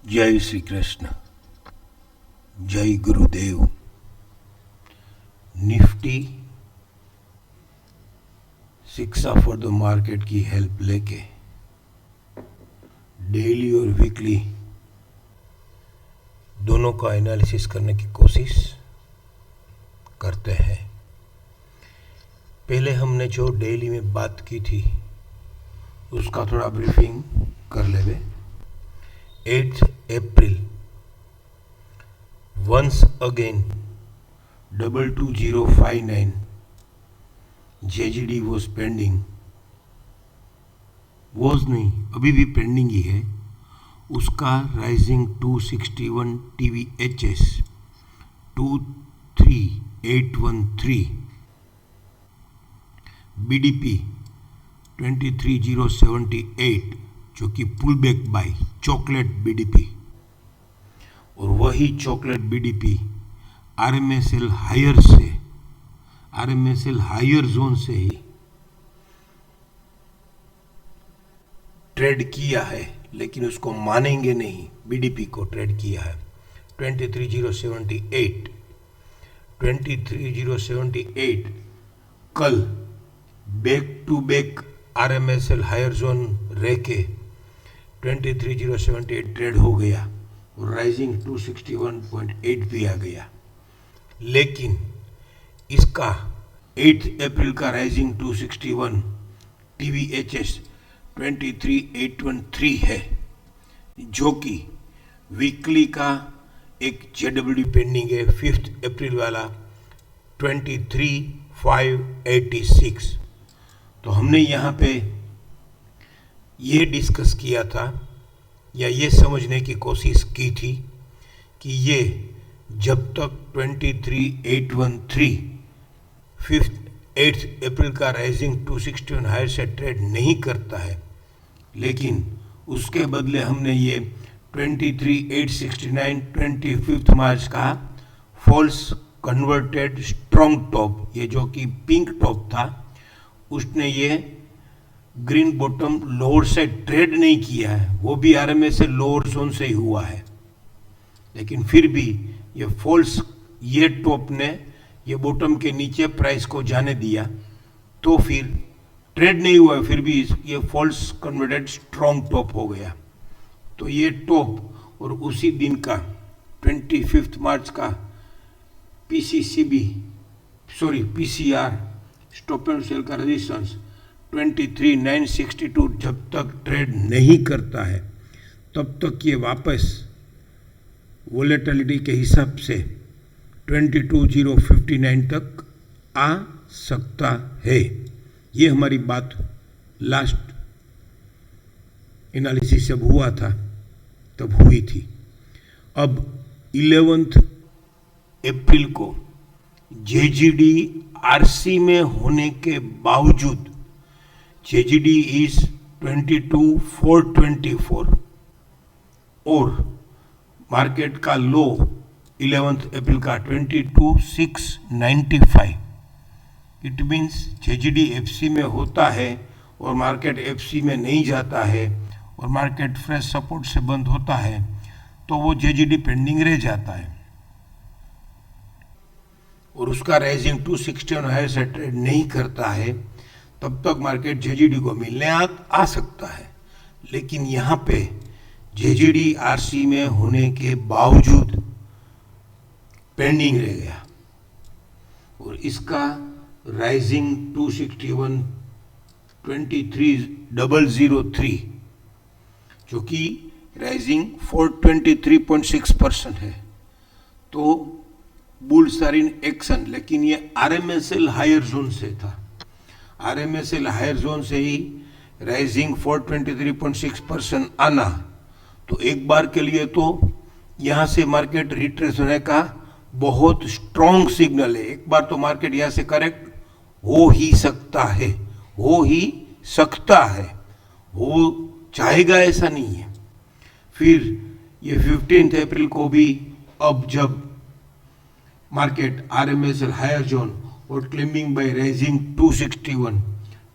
जय श्री कृष्ण, जय गुरुदेव। निफ्टी शिक्षा फॉर द मार्केट की हेल्प लेके डेली और वीकली दोनों का एनालिसिस करने की कोशिश करते हैं। पहले हमने जो डेली में बात की थी उसका थोड़ा ब्रीफिंग कर लेवे। 8th April, once again 22059 JGD was pending, was नहीं अभी भी पेंडिंग ही है। उसका राइजिंग 261 TVHS 23813 BDP 23078 जो कि pull back by chocolate BDP, और वही chocolate BDP RMSL higher zone से ही ट्रेड किया है, लेकिन उसको मानेंगे नहीं। बीडीपी को ट्रेड किया है 23078 कल back to back RMSL higher zone रह के 23078 ट्रेड हो गया और राइजिंग 261.8 भी आ गया। लेकिन इसका 8 अप्रैल का राइजिंग 261 TVHS 23813 है, जो कि वीकली का एक JW पेंडिंग है 5th अप्रैल वाला 23586। तो हमने यहाँ पे ये डिस्कस किया था या ये समझने की कोशिश की थी कि ये जब तक 23813 8th अप्रैल का राइजिंग 261 हायर से ट्रेड नहीं करता है, लेकिन उसके बदले हमने ये 23869 25 मार्च का फॉल्स कन्वर्टेड स्ट्रॉन्ग टॉप, ये जो कि पिंक टॉप था, उसने ये ग्रीन बॉटम लोअर से ट्रेड नहीं किया है। वो भी आरएमएसएल लोअर जोन से ही हुआ है, लेकिन फिर भी ये फॉल्स, ये टॉप ने ये बॉटम के नीचे प्राइस को जाने दिया, तो फिर ट्रेड नहीं हुआ, फिर भी ये फॉल्स कन्वर्टेड स्ट्रॉन्ग टॉप हो गया। तो ये टॉप और उसी दिन का 25 मार्च का PCR स्टॉप एंड सेल का रेजिस्टेंस 23962 जब तक ट्रेड नहीं करता है तब तक ये वापस वोलेटिलिटी के हिसाब से 22059 तक आ सकता है। ये हमारी बात लास्ट एनालिसिस जब हुआ था तब हुई थी। अब 11th अप्रैल को JGD RC में होने के बावजूद JGD इज 22424 और मार्केट का लो 11th अप्रैल का 22695। इट मीन्स JGD FC में होता है और मार्केट FC में नहीं जाता है और मार्केट फ्रेश सपोर्ट से बंद होता है, तो वो JGD पेंडिंग रह जाता है और उसका राइजिंग 261 हायर से ट्रेड नहीं करता है, तब तक मार्केट JGD को मिलने आ सकता है। लेकिन यहाँ पे JGD RC में होने के बावजूद पेंडिंग रह गया और इसका राइजिंग 261.23003 जो कि राइजिंग 423.6% है। तो बुल्स आर इन एक्शन, लेकिन ये आरएमएसएल हायर जोन से था। आरएमएसएल हायर जोन से ही राइजिंग 423.6% आना, तो एक बार के लिए तो यहाँ से मार्केट रिट्रेस होने का बहुत स्ट्रॉन्ग सिग्नल है। एक बार तो मार्केट यहाँ से करेक्ट हो ही सकता है, हो चाहेगा ऐसा नहीं है। फिर ये 15th अप्रैल को भी अब जब मार्केट आरएमएसएल हायर जोन और क्लेमिंग बाय राइजिंग 261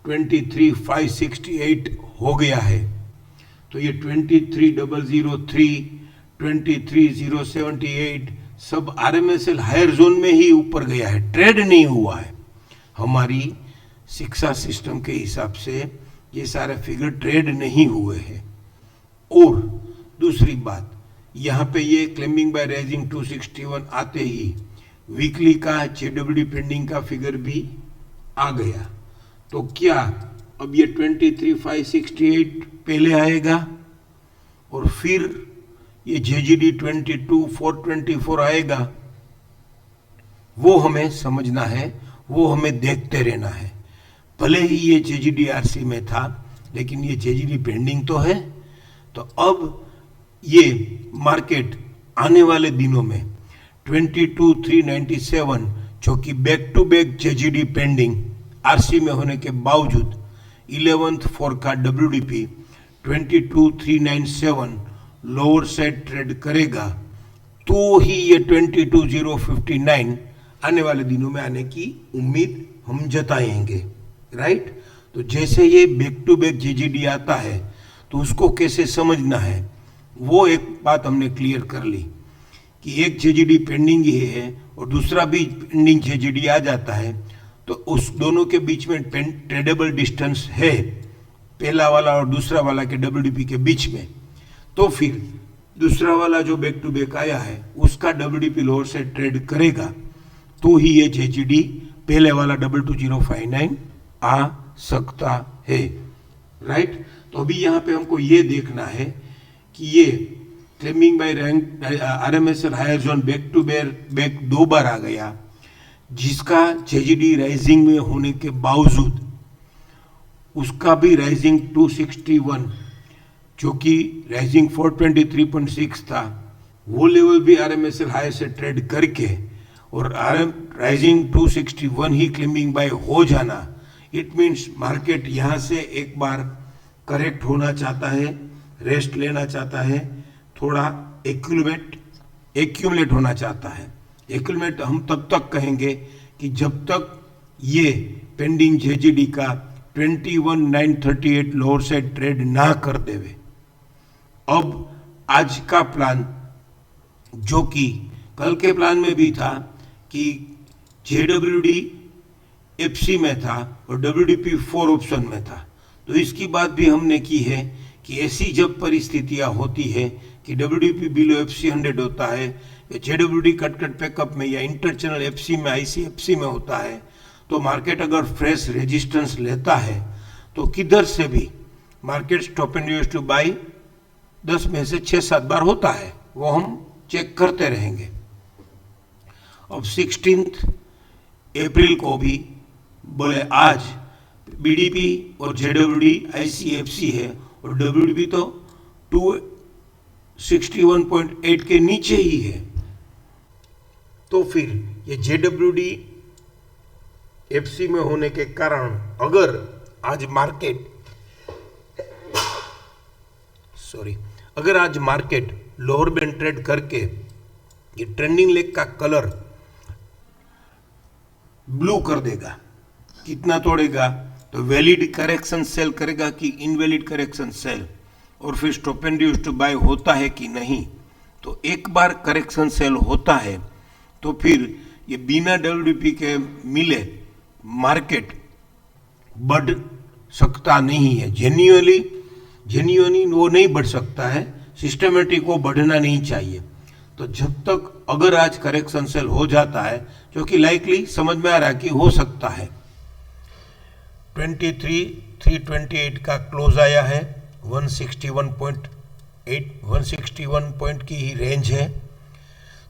23568 हो गया है, तो ये 23003 23,078 सब RMSL हायर जोन में ही ऊपर गया है, ट्रेड नहीं हुआ है। हमारी शिक्षा सिस्टम के हिसाब से ये सारे फिगर ट्रेड नहीं हुए हैं। और दूसरी बात, यहाँ पे ये क्लेमिंग बाय राइजिंग 261 आते ही वीकली का JWD पेंडिंग का फिगर भी आ गया। तो क्या अब ये 23,568 पहले आएगा और फिर ये JGD 22,424 आएगा? वो हमें समझना है, वो हमें देखते रहना है। भले ही ये JGD RC में था, लेकिन ये JGD पेंडिंग तो है। तो अब ये मार्केट आने वाले दिनों में 22,397 जो कि back to back JGD pending RC में होने के बावजूद 11th फोर का WDP 22,397 लोअर साइड ट्रेड करेगा, तो ही ये 22,059 आने वाले दिनों में आने की उम्मीद हम जताएंगे, राइट। तो जैसे ये बैक टू बैक JGD आता है तो उसको कैसे समझना है, वो एक बात हमने क्लियर कर ली कि एक JGD पेंडिंग ही है और दूसरा भी पेंडिंग JGD आ जाता है, तो उस दोनों के बीच में ट्रेडेबल डिस्टेंस है, पहला वाला और दूसरा वाला के WDP के बीच में। तो फिर दूसरा वाला जो बैक टू बैक आया है उसका WDP लोअर से ट्रेड करेगा, तो ही ये JGD पहले वाला 22,059 आ सकता है, राइट। तो अभी यहाँ पे हमको ये देखना है कि ये claiming by rank RMSL higher zone back to back 2 बार आ गया, जिसका JGD राइजिंग में होने के बावजूद उसका भी राइजिंग 261 जो कि राइजिंग 423.6 था, वो लेवल भी RMSL हाई से ट्रेड करके और राइजिंग 261 ही क्लेमिंग बाय हो जाना, इट मीन्स मार्केट यहाँ से एक बार करेक्ट होना चाहता है, रेस्ट लेना चाहता है, थोड़ा एक्यूमुलेट होना चाहता है। एक्यूमुलेट हम तब तक कहेंगे कि जब तक ये पेंडिंग JGD का 21,938 लोअर साइड ट्रेड ना कर देवे। अब आज का प्लान जो कि कल के प्लान में भी था कि JWD FC में था और WDP 4 ऑप्शन में था, तो इसकी बात भी हमने की है कि ऐसी जब परिस्थितियां होती है कि WDP बिलो FC 100 होता है या JWD कट पैकअप में या इंटरचैनल FC में ICFC में होता है, तो मार्केट अगर फ्रेश रेजिस्टेंस लेता है तो किधर से भी market stop and use two by 10 में से 6-7 बार होता है, वो हम चेक करते रहेंगे। अब 16 अप्रैल को भी बोले आज BDP और JWD ICFC है और WDP तो 261.8 के नीचे ही है, तो फिर ये JWD FC में होने के कारण अगर आज मार्केट लोअर बैंड ट्रेड करके ये ट्रेंडिंग लेग का कलर ब्लू कर देगा, कितना तोड़ेगा, तो वैलिड करेक्शन सेल करेगा कि इनवैलिड करेक्शन सेल, और फिर stop and use to buy होता है कि नहीं। तो एक बार करेक्शन सेल होता है तो फिर ये बिना WDP के मिले मार्केट बढ़ सकता नहीं है, जेन्युइनली वो नहीं बढ़ सकता है, सिस्टमेटिक वो बढ़ना नहीं चाहिए। तो जब तक अगर आज करेक्शन सेल हो जाता है, जो कि लाइकली समझ में आ रहा है कि हो सकता है, 23,328 का क्लोज आया है, 161 पॉइंट की ही रेंज है,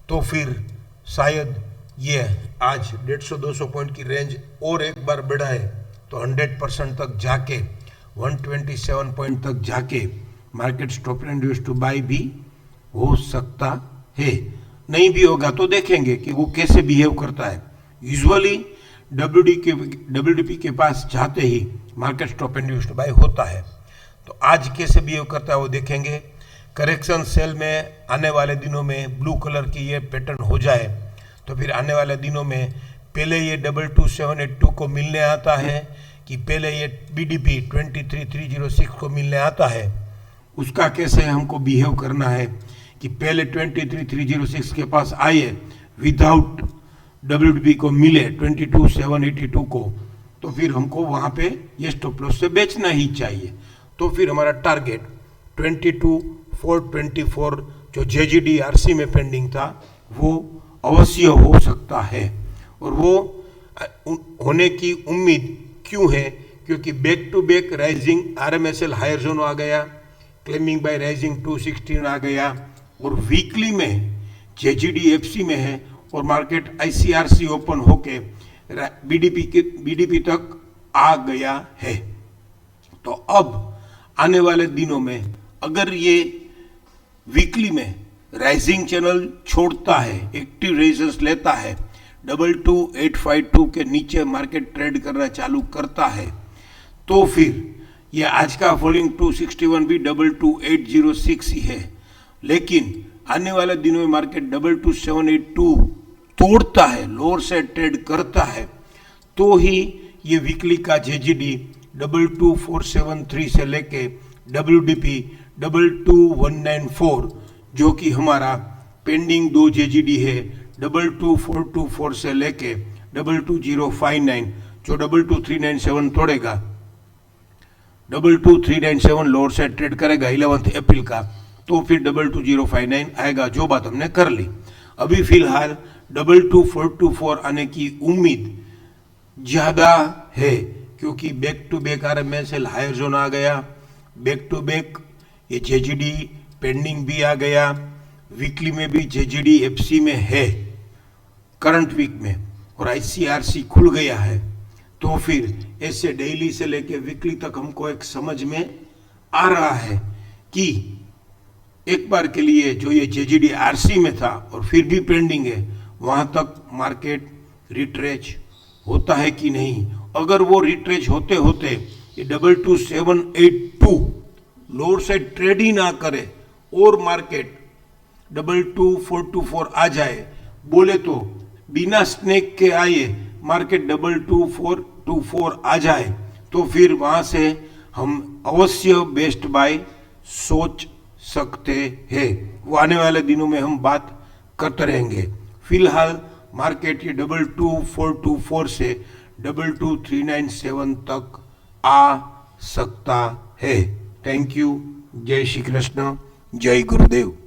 तो फिर शायद ये आज 150-200 पॉइंट की रेंज और एक बार बढ़ाए तो 100% तक जाके 127 पॉइंट तक जाके market stop and use to buy भी हो सकता है। नहीं भी होगा तो देखेंगे कि वो कैसे बिहेव करता है। यूजुअली WDP के पास जाते ही market stop and use to buy होता है, तो आज कैसे बिहेव करता है वो देखेंगे। करेक्शन सेल में आने वाले दिनों में ब्लू कलर की ये पैटर्न हो जाए तो फिर आने वाले दिनों में पहले ये 22,782 को मिलने आता है कि पहले ये BDP 23,306 को मिलने आता है, उसका कैसे हमको बिहेव करना है कि पहले 23,306 के पास आए विदाउट WDP को मिले 22,782 को, तो फिर हमको वहां पे ये स्टॉप लॉस से बेचना ही चाहिए। तो फिर हमारा टारगेट 22,424 जो JGD-RC में पेंडिंग था वो अवश्य हो सकता है, और वो होने की उम्मीद क्यों है? क्योंकि back to back rising RMSL higher zone आ गया, क्लेमिंग बाय राइजिंग 216 आ गया, और वीकली में JGD-FC में है, और मार्केट ICRC ओपन होके BDP तक आ गया है। तो अब आने वाले दिनों में अगर ये वीकली में राइजिंग चैनल छोड़ता है, एक्टिव रेजिस्टेंस लेता है, 22,852 के नीचे मार्केट ट्रेड करना चालू करता है, तो फिर ये आज का फॉलोइंग 261 भी 22,806 ही है। लेकिन आने वाले दिनों में मार्केट 22,782 तोड़ता है, लोअर से ट्रेड करता है, तो ही ये वीकली का JGD 22,473 से लेके WDP 22,194 जो कि हमारा पेंडिंग 2 JGD है 22,424 से लेके 22,059 जो 22,397 तोड़ेगा, 22,397 लोअर से ट्रेड करेगा 11 अप्रैल का, तो फिर 22,059 आएगा, जो बात हमने कर ली। अभी फिलहाल 22,424 आने की उम्मीद ज़्यादा है, क्योंकि back to back RMSL higher zone आ गया, बैक टू बैक ये JGD पेंडिंग भी आ गया, वीकली में भी JGD-FC में है करंट वीक में, और ICRC खुल गया है। तो फिर ऐसे डेली से लेके वीकली तक हमको एक समझ में आ रहा है कि एक बार के लिए जो ये JGD-RC में था और फिर भी पेंडिंग है, वहां तक मार्केट रिट्रेच होता है कि नहीं। अगर वो रिट्रेच होते होते ये 22,782 लोअर से ट्रेड ही ना करे और मार्केट 22,424 आ जाए, बोले तो बिना स्नेक के आए मार्केट 22,424 आ जाए, तो फिर वहां से हम अवश्य बेस्ट बाय सोच सकते हैं। वो आने वाले दिनों में हम बात करते रहेंगे। फिलहाल मार्केट ये 22,424 से 22,397 तक आ सकता है। Thank you. जय श्री कृष्ण, जय गुरुदेव।